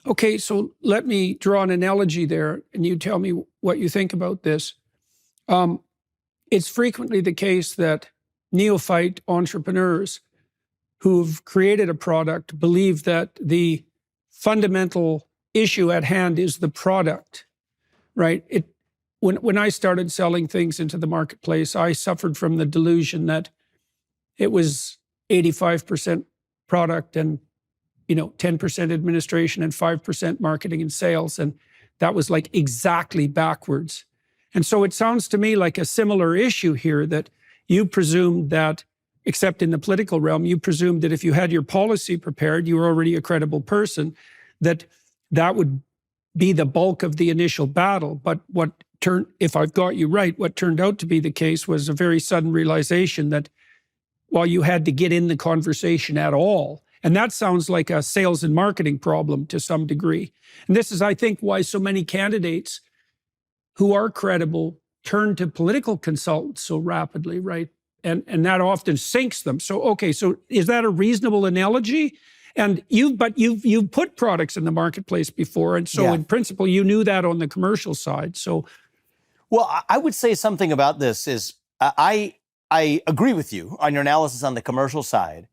Okay, so let me draw an analogy there, and you tell me what you think about this. It's frequently the case that neophyte entrepreneurs who've created a product believe that the fundamental issue at hand is the product, right? When I started selling things into the marketplace, I suffered from the delusion that it was 85% product and 10% administration and 5% marketing and sales. And that was like exactly backwards. And so it sounds to me like a similar issue here, that you presumed that, except in the political realm, you presumed that if you had your policy prepared, you were already a credible person, that would be the bulk of the initial battle. But if I've got you right, what turned out to be the case was a very sudden realization that while you had to get in the conversation at all, and that sounds like a sales and marketing problem to some degree. And this is, I think, why so many candidates who are credible turn to political consultants so rapidly, right? And that often sinks them. So is that a reasonable analogy? And you've put products in the marketplace before, and so in principle, you knew that on the commercial side. So, well, I would say something about this is I agree with you on your analysis on the commercial side.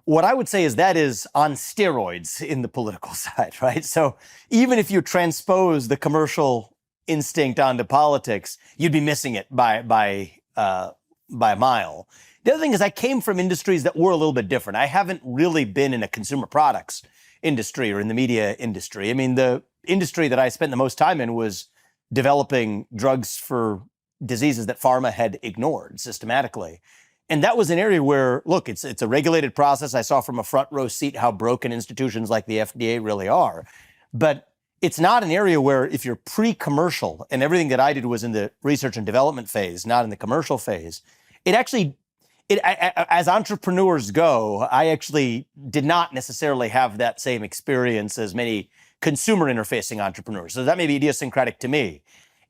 What I would say is that is on steroids in the political side, right? So even if you transpose the commercial instinct onto politics, you'd be missing it by a mile. The other thing is I came from industries that were a little bit different. I haven't really been in a consumer products industry or in the media industry. I mean, the industry that I spent the most time in was developing drugs for diseases that pharma had ignored systematically. And that was an area where, look, it's a regulated process. I saw from a front row seat how broken institutions like the FDA really are. But it's not an area where if you're pre-commercial, and everything that I did was in the research and development phase, not in the commercial phase, as entrepreneurs go, I actually did not necessarily have that same experience as many consumer interfacing entrepreneurs. So that may be idiosyncratic to me.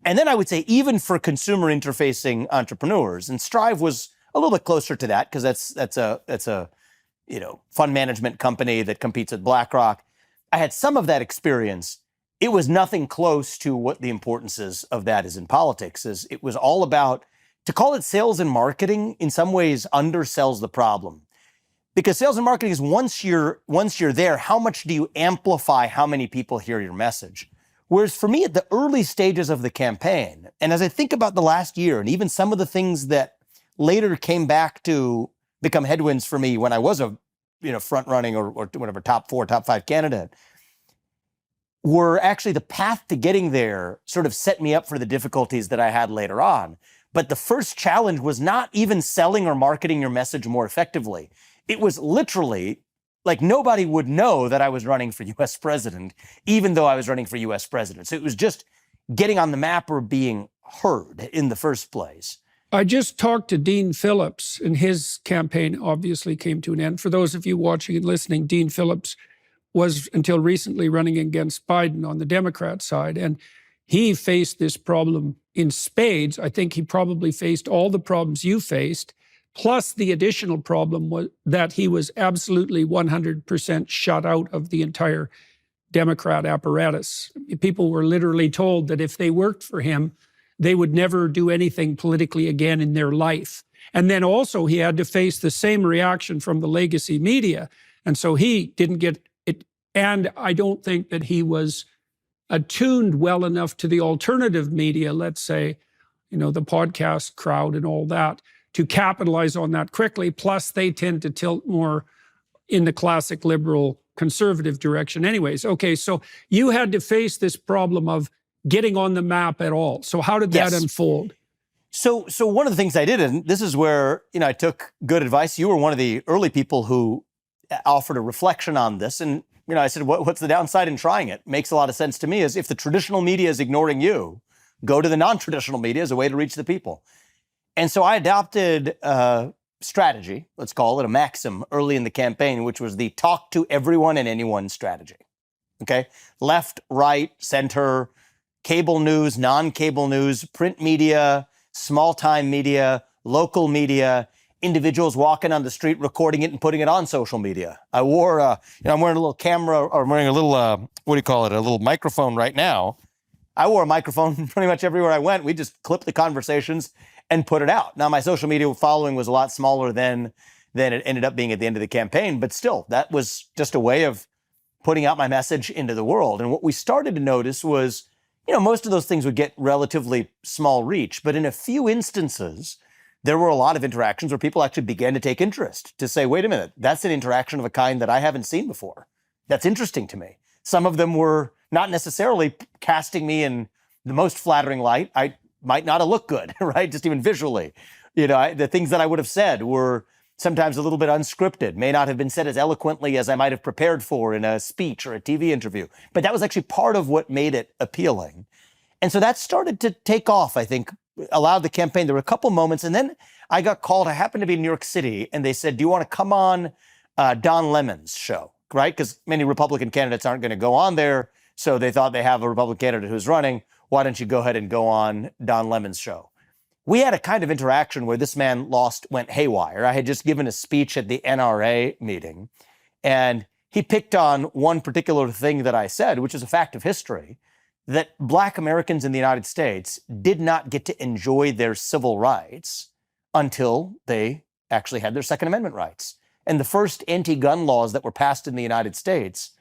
And then I would say even for consumer interfacing entrepreneurs, and Strive was a little bit closer to that because that's a fund management company that competes with BlackRock. I had some of that experience. It was nothing close to what the importance of that is in politics. It was all about, to call it sales and marketing in some ways undersells the problem. Because sales and marketing is once you're there, how much do you amplify how many people hear your message? Whereas for me at the early stages of the campaign, and as I think about the last year and even some of the things that later came back to become headwinds for me when I was a front running or whatever top 4, top 5 candidate, were actually the path to getting there sort of set me up for the difficulties that I had later on. But the first challenge was not even selling or marketing your message more effectively. It was literally like nobody would know that I was running for US president, even though I was running for US president. So it was just getting on the map or being heard in the first place. I just talked to Dean Phillips, and his campaign obviously came to an end. For those of you watching and listening, Dean Phillips was until recently running against Biden on the Democrat side, and he faced this problem in spades. I think he probably faced all the problems you faced, plus the additional problem was that he was absolutely 100% shut out of the entire Democrat apparatus. People were literally told that if they worked for him, they would never do anything politically again in their life. And then also he had to face the same reaction from the legacy media. And so he didn't get it. And I don't think that he was attuned well enough to the alternative media, let's say, the podcast crowd and all that, to capitalize on that quickly. Plus they tend to tilt more in the classic liberal conservative direction anyways. Okay, so you had to face this problem of getting on the map at all. So how did that unfold? So one of the things I did, and this is where, I took good advice. You were one of the early people who offered a reflection on this. And, I said, what's the downside in trying it? Makes a lot of sense to me is if the traditional media is ignoring you, go to the non-traditional media as a way to reach the people. And so I adopted a strategy, let's call it a maxim early in the campaign, which was the talk to everyone and anyone strategy. Okay? Left, right, center, cable news, non-cable news, print media, small-time media, local media, individuals walking on the street recording it and putting it on social media. I wore, I'm wearing a little camera, or I'm wearing a little, a little microphone right now. I wore a microphone pretty much everywhere I went. We just clipped the conversations and put it out. Now, my social media following was a lot smaller than it ended up being at the end of the campaign, but still, that was just a way of putting out my message into the world. And what we started to notice was, most of those things would get relatively small reach, but in a few instances, there were a lot of interactions where people actually began to take interest, to say, wait a minute, that's an interaction of a kind that I haven't seen before. That's interesting to me. Some of them were not necessarily casting me in the most flattering light. I might not have looked good, right? Just even visually. The things that I would have said were sometimes a little bit unscripted, may not have been said as eloquently as I might have prepared for in a speech or a TV interview. But that was actually part of what made it appealing. And so that started to take off, I think, allowed the campaign. There were a couple moments, and then I got called. I happened to be in New York City, and they said, do you want to come on Don Lemon's show, right? Because many Republican candidates aren't going to go on there, so they thought they have a Republican candidate who's running. Why don't you go ahead and go on Don Lemon's show? We had a kind of interaction where this man went haywire. I had just given a speech at the NRA meeting, and he picked on one particular thing that I said, which is a fact of history, that Black Americans in the United States did not get to enjoy their civil rights until they actually had their Second Amendment rights. And the first anti-gun laws that were passed in the United States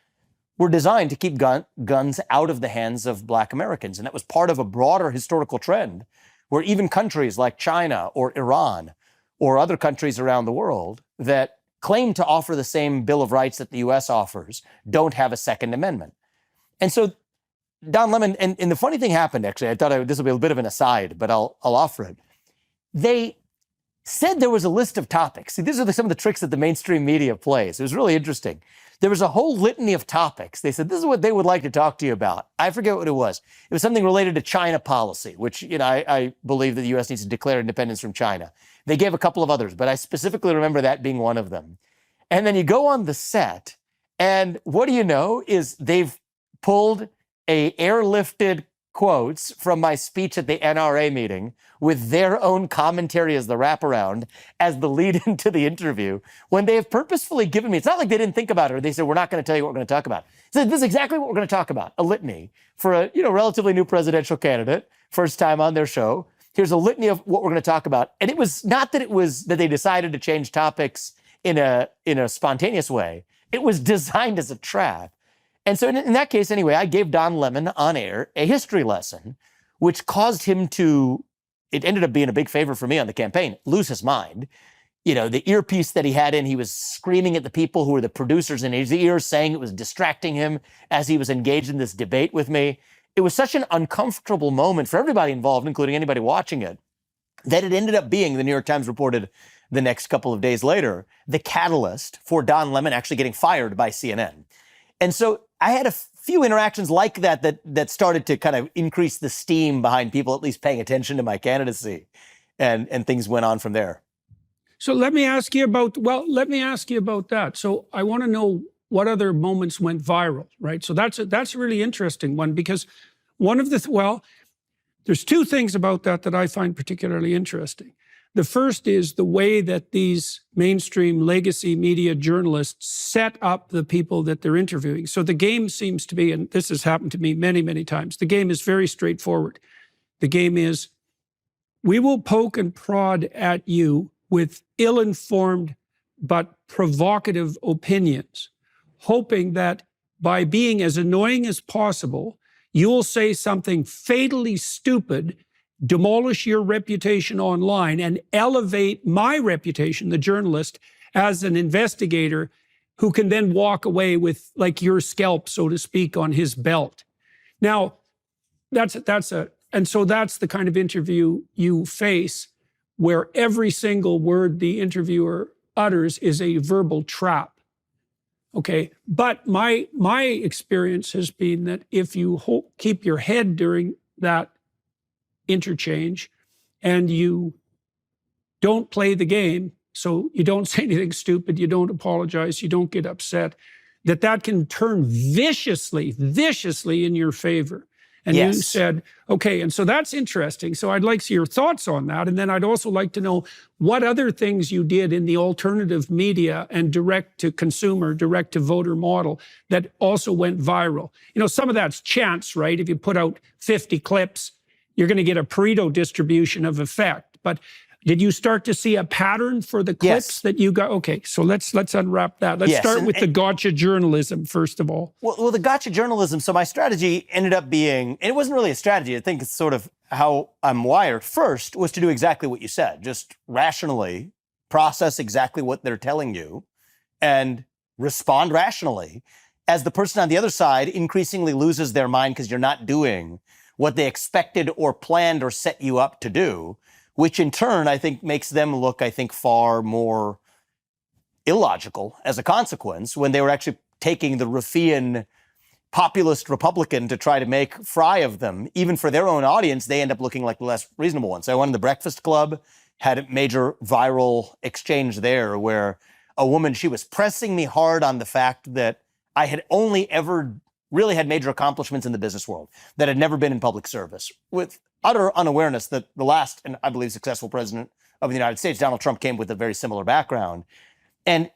were designed to keep guns out of the hands of Black Americans. And that was part of a broader historical trend where even countries like China or Iran or other countries around the world that claim to offer the same Bill of Rights that the U.S. offers don't have a Second Amendment. And so Don Lemon, and the funny thing happened, actually, I thought this would be a bit of an aside, but I'll offer it. They said there was a list of topics. See, these are some of the tricks that the mainstream media plays. It was really interesting. There was a whole litany of topics. They said, this is what they would like to talk to you about. I forget what it was. It was something related to China policy, which, I believe that the U.S. needs to declare independence from China. They gave a couple of others, but I specifically remember that being one of them. And then you go on the set, and what do you know is they've pulled airlifted quotes from my speech at the NRA meeting with their own commentary as the wraparound, as the lead into the interview, when they have purposefully given me, it's not like they didn't think about it or they said, we're not going to tell you what we're going to talk about. They said, this is exactly what we're going to talk about, a litany for a relatively new presidential candidate, first time on their show. Here's a litany of what we're going to talk about. And it was not that that they decided to change topics in a spontaneous way. It was designed as a trap. And so in that case, anyway, I gave Don Lemon on air a history lesson, which caused him to, it ended up being a big favor for me on the campaign, lose his mind. The earpiece that he had in, he was screaming at the people who were the producers in his ears, saying it was distracting him as he was engaged in this debate with me. It was such an uncomfortable moment for everybody involved, including anybody watching it, that it ended up being, the New York Times reported the next couple of days later, the catalyst for Don Lemon actually getting fired by CNN. And so I had a few interactions like that started to kind of increase the steam behind people at least paying attention to my candidacy, and things went on from there. So let me ask you about that. So I want to know what other moments went viral, right? So that's a really interesting one, because there's two things about that I find particularly interesting. The first is the way that these mainstream legacy media journalists set up the people that they're interviewing. So the game seems to be, and this has happened to me many, many times, the game is very straightforward. The game is, we will poke and prod at you with ill-informed but provocative opinions, hoping that by being as annoying as possible, you'll say something fatally stupid, demolish your reputation online, and elevate my reputation, the journalist, as an investigator who can then walk away with like your scalp, so to speak, on his belt. Now, and so that's the kind of interview you face, where every single word the interviewer utters is a verbal trap. Okay, but my experience has been that if you keep your head during that interchange and you don't play the game, so you don't say anything stupid, you don't apologize, you don't get upset, that can turn viciously in your favor. And you Yes. said, okay, and so that's interesting. So I'd like to see your thoughts on that. And then I'd also like to know what other things you did in the alternative media and direct to consumer, direct to voter model that also went viral. You know, some of that's chance, right? If you put out 50 clips, you're going to get a Pareto distribution of effect. But did you start to see a pattern for the clips that you got? Okay, so let's unwrap that. Let's start with the gotcha journalism, first of all. Well, the gotcha journalism, so my strategy ended up being, and it wasn't really a strategy, I think it's sort of how I'm wired. First was to do exactly what you said, just rationally process exactly what they're telling you and respond rationally as the person on the other side increasingly loses their mind because you're not doing what they expected or planned or set you up to do, which in turn, I think, makes them look, I think, far more illogical as a consequence when they were actually taking the ruffian populist Republican to try to make fry of them. Even for their own audience, they end up looking like the less reasonable ones. So I went to the Breakfast Club, had a major viral exchange there where a woman, she was pressing me hard on the fact that I had only ever really had major accomplishments in the business world, that had never been in public service, with utter unawareness that the last, and I believe, successful president of the United States, Donald Trump, came with a very similar background. And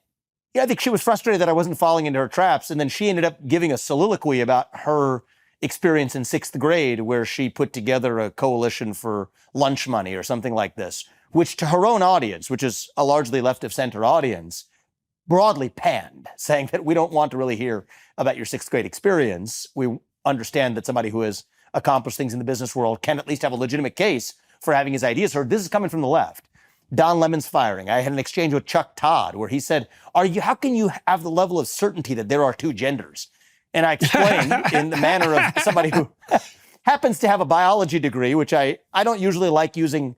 yeah, I think she was frustrated that I wasn't falling into her traps. And then she ended up giving a soliloquy about her experience in sixth grade, where she put together a coalition for lunch money or something like this, which to her own audience, which is a largely left of center audience, broadly panned, saying that we don't want to really hear about your sixth grade experience. We understand that somebody who has accomplished things in the business world can at least have a legitimate case for having his ideas heard. This is coming from the left. Don Lemon's firing. I had an exchange with Chuck Todd where he said, how can you have the level of certainty that there are two genders? And I explained in the manner of somebody who happens to have a biology degree, which I don't usually like using.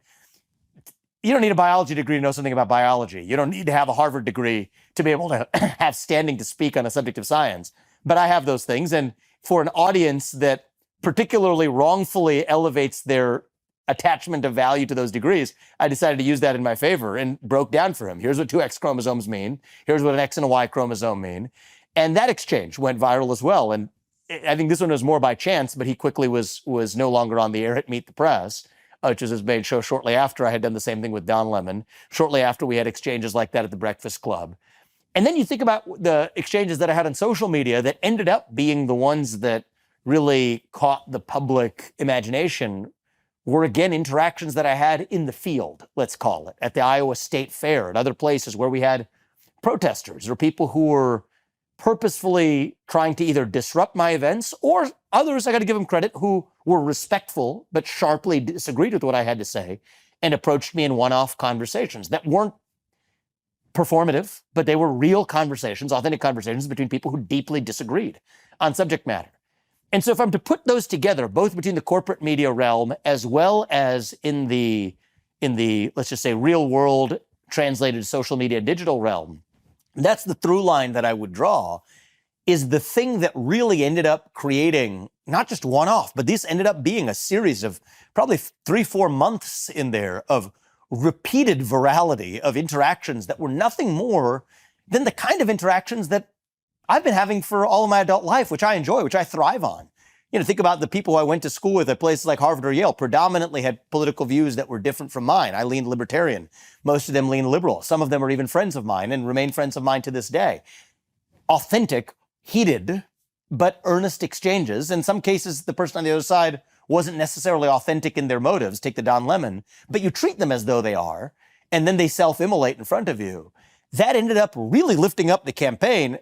You don't need a biology degree to know something about biology. You don't need to have a Harvard degree to be able to have standing to speak on a subject of science. But I have those things. And for an audience that particularly wrongfully elevates their attachment of value to those degrees, I decided to use that in my favor and broke down for him. Here's what two X chromosomes mean. Here's what an X and a Y chromosome mean. And that exchange went viral as well. And I think this one was more by chance, but he quickly was no longer on the air at Meet the Press, which was his main show shortly after I had done the same thing with Don Lemon, shortly after we had exchanges like that at the Breakfast Club. And then you think about the exchanges that I had on social media that ended up being the ones that really caught the public imagination were, again, interactions that I had in the field, let's call it, at the Iowa State Fair and other places where we had protesters or people who were purposefully trying to either disrupt my events, or others, I got to give them credit, who were respectful but sharply disagreed with what I had to say and approached me in one-off conversations that weren't performative, but they were real conversations, authentic conversations between people who deeply disagreed on subject matter. And so if I'm to put those together, both between the corporate media realm as well as in the let's just say real world translated social media digital realm, that's the through line that I would draw, is the thing that really ended up creating not just one-off, but this ended up being a series of probably 3-4 months in there of repeated virality of interactions that were nothing more than the kind of interactions that I've been having for all of my adult life, which I enjoy, which I thrive on. You know, think about the people I went to school with at places like Harvard or Yale, predominantly had political views that were different from mine. I leaned libertarian. Most of them leaned liberal. Some of them are even friends of mine and remain friends of mine to this day. Authentic, heated, but earnest exchanges. In some cases, the person on the other side wasn't necessarily authentic in their motives. Take the Don Lemon, but you treat them as though they are, and then they self-immolate in front of you. That ended up really lifting up the campaign.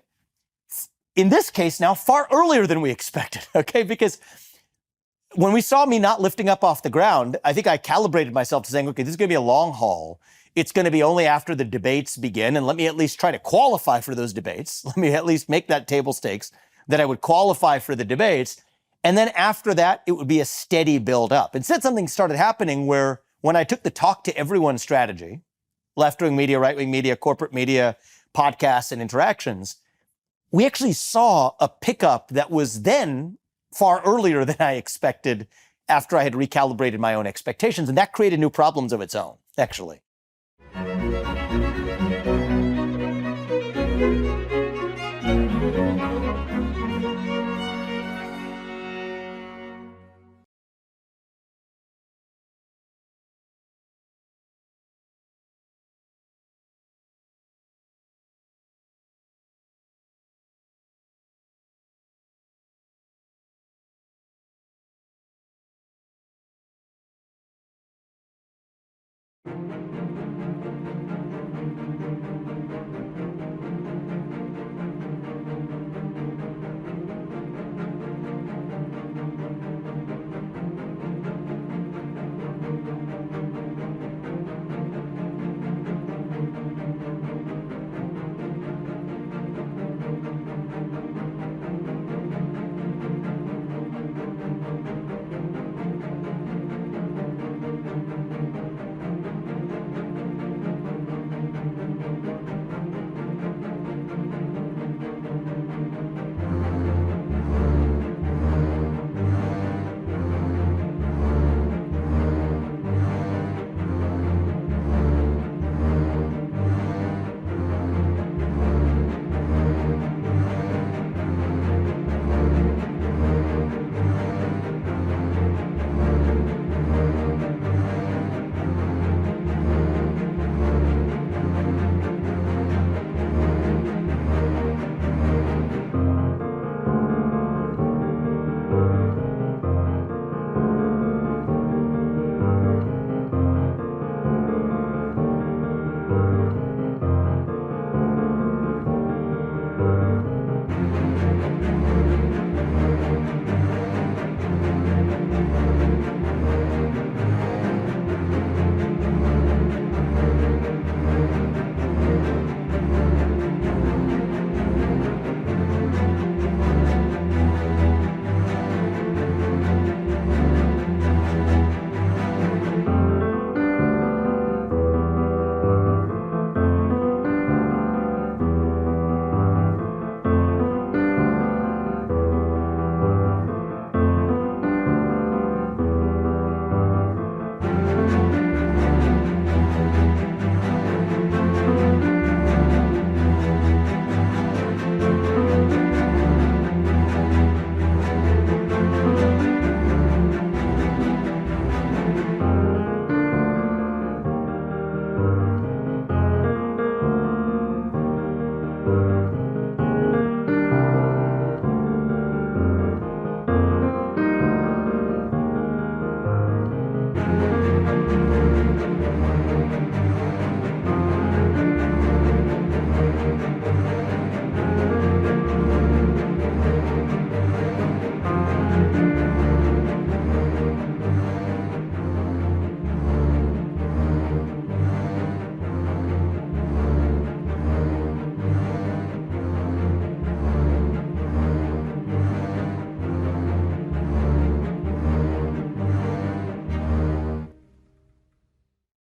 In this case now, far earlier than we expected, okay? Because when we saw me not lifting up off the ground, I think I calibrated myself to saying, okay, this is gonna be a long haul. It's gonna be only after the debates begin, and let me at least try to qualify for those debates. Let me at least make that table stakes that I would qualify for the debates. And then after that, it would be a steady build up. Instead, something started happening where when I took the talk to everyone strategy, left-wing media, right-wing media, corporate media, podcasts, and interactions, we actually saw a pickup that was then far earlier than I expected after I had recalibrated my own expectations. And that created new problems of its own, actually.